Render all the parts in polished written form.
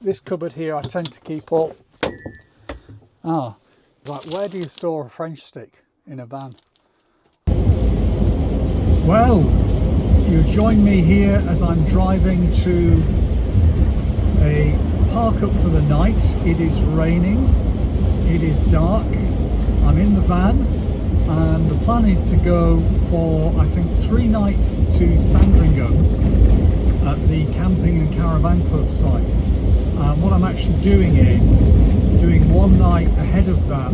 this cupboard here I tend to keep all... like, where do you store a French stick in a van? Well, you join me here as I'm driving to a park up for the night. It is raining, it is dark, I'm in the van, and the plan is to go for, I think, 3 nights to Sandringham at the Camping and Caravan Club site. What I'm actually doing is doing 1 night ahead of that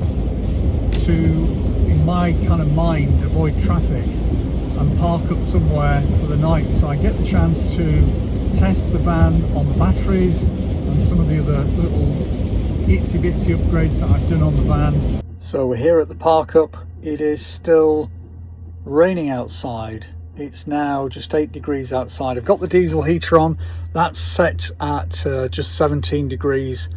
to, in my kind of mind, avoid traffic and park up somewhere for the night, so I get the chance to test the van on the batteries and some of the other little itsy bitsy upgrades that I've done on the van. So we're here at the park up. It is still raining outside. It's now just 8 degrees outside. I've got the diesel heater on. That's set at just 17 degrees.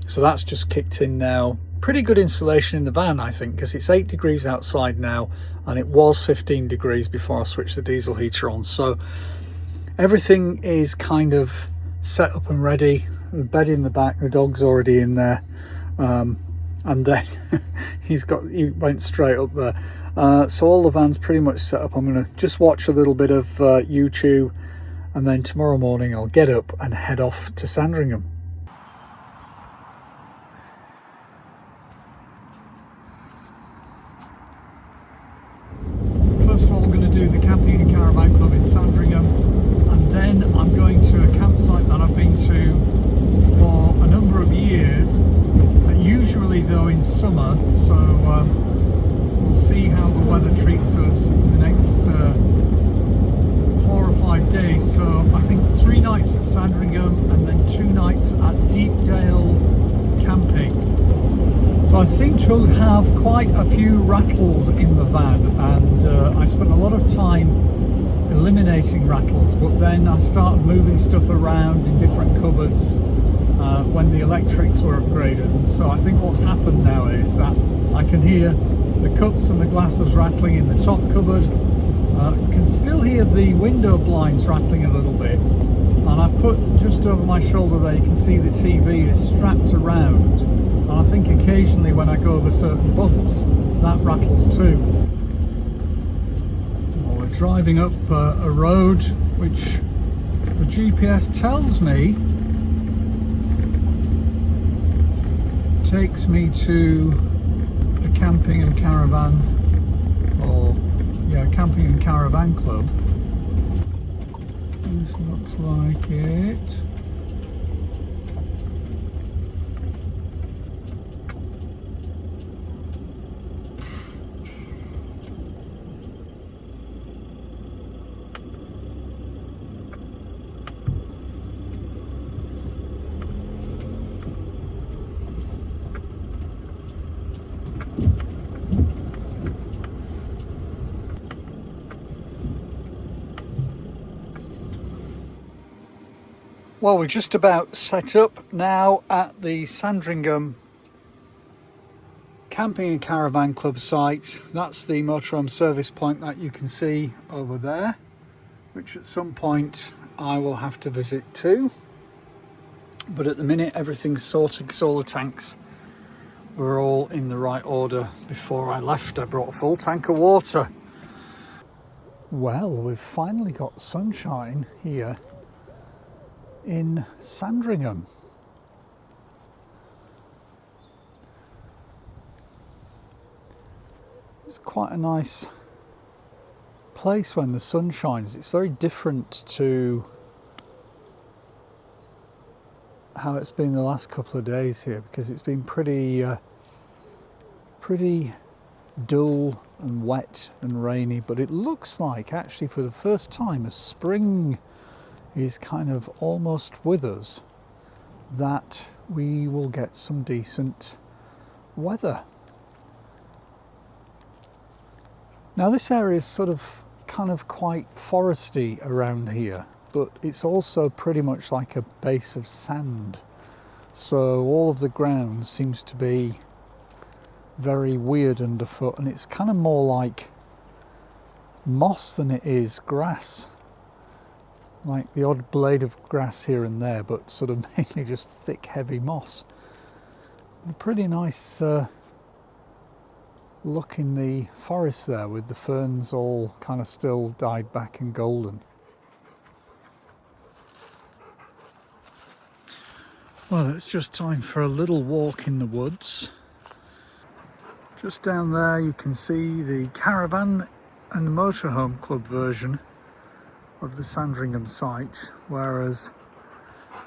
So that's just kicked in now. Pretty good insulation in the van, I think, because it's 8 degrees outside now and it was 15 degrees before I switched the diesel heater on. So everything is kind of set up and ready. The bed in the back, the dog's already in there. And then he went straight up there. So all the van's pretty much set up. I'm going to just watch a little bit of YouTube, and then tomorrow morning I'll get up and head off to Sandringham. First of all, I'm going to do the Camping and Caravan Club in Sandringham, and then I'm going to a campsite that I've been to for a number of years, usually though in summer, so we'll see how the weather treats us in the next 4 or 5 days. So I think 3 nights at Sandringham and then 2 nights at Deepdale camping. So I seem to have quite a few rattles in the van, and I spent a lot of time eliminating rattles, but then I started moving stuff around in different cupboards when the electrics were upgraded. And so I think what's happened now is that I can hear the cups and the glasses rattling in the top cupboard. Can still hear the window blinds rattling a little bit, and I put just over my shoulder there, you can see the TV is strapped around, and I think occasionally when I go over certain bumps that rattles too. Well, we're driving up a road which the GPS tells me takes me to the Camping and Caravan, or Camping and Caravan Club. This looks like it. Well, we're just about set up now at the Sandringham Camping and Caravan Club site. That's the motorhome service point that you can see over there, which at some point I will have to visit too. But at the minute everything's sorted because all the tanks were all in the right order. Before I left I brought a full tank of water. Well, we've finally got sunshine here in Sandringham. It's quite a nice place when the sun shines. It's very different to how it's been the last couple of days here, because it's been pretty dull and wet and rainy, but it looks like actually for the first time a spring is kind of almost with us, that we will get some decent weather. Now this area is sort of kind of quite foresty around here, but it's also pretty much like a base of sand, so all of the ground seems to be very weird underfoot, and it's kind of more like moss than it is grass. like the odd blade of grass here and there, but sort of mainly just thick, heavy moss. A pretty nice look in the forest there, with the ferns all kind of still dyed back and golden. Well, it's just time for a little walk in the woods. Just down there you can see the Caravan and Motorhome Club version of the Sandringham site, whereas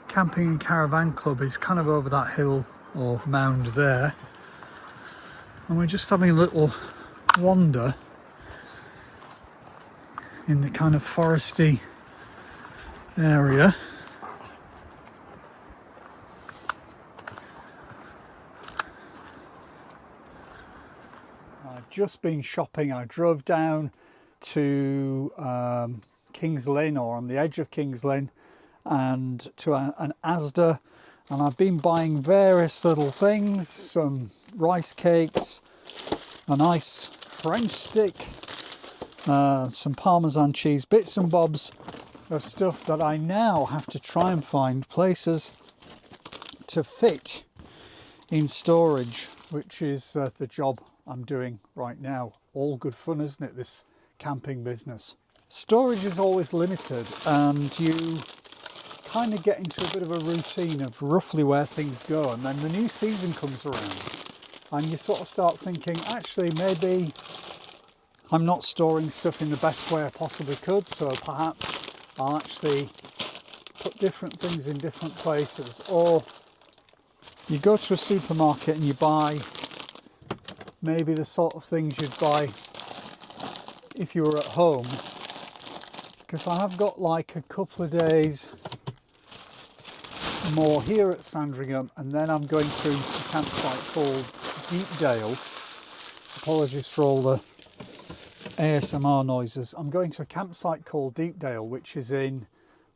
Camping and Caravan Club is kind of over that hill or mound there. And we're just having a little wander in the kind of foresty area. I've just been shopping. I drove down to King's Lynn, or on the edge of King's Lynn, and to an Asda, and I've been buying various little things, some rice cakes, a nice French stick, some Parmesan cheese, bits and bobs of stuff that I now have to try and find places to fit in storage, which is the job I'm doing right now. All good fun, isn't it, this camping business? Storage is always limited, and you kind of get into a bit of a routine of roughly where things go, and then the new season comes around and you sort of start thinking, actually maybe I'm not storing stuff in the best way I possibly could, so perhaps I'll actually put different things in different places. Or you go to a supermarket and you buy maybe the sort of things you'd buy if you were at home, because I have got like a couple of days more here at Sandringham, and then I'm going to a campsite called Deepdale. Apologies for all the ASMR noises. I'm going to a campsite called Deepdale, which is in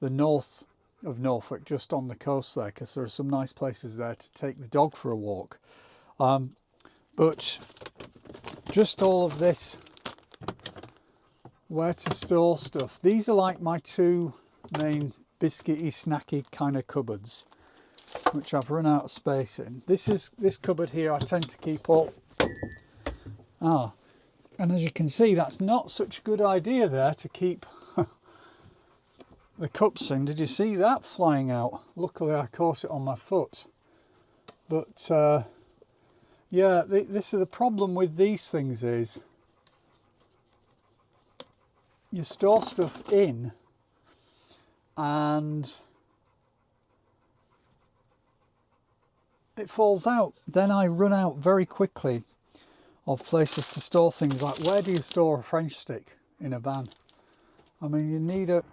the north of Norfolk, just on the coast there, because there are some nice places there to take the dog for a walk. But just all of this, where to store stuff. These are like my two main biscuity, snacky kind of cupboards, which I've run out of space in. This cupboard here I tend to keep all. And as you can see, that's not such a good idea there to keep the cups in. Did you see that flying out? Luckily I caught it on my foot. But yeah, this is the problem with these things, is you store stuff in and it falls out. Then I run out very quickly of places to store things. Like, where do you store a French stick in a van? I mean, you need a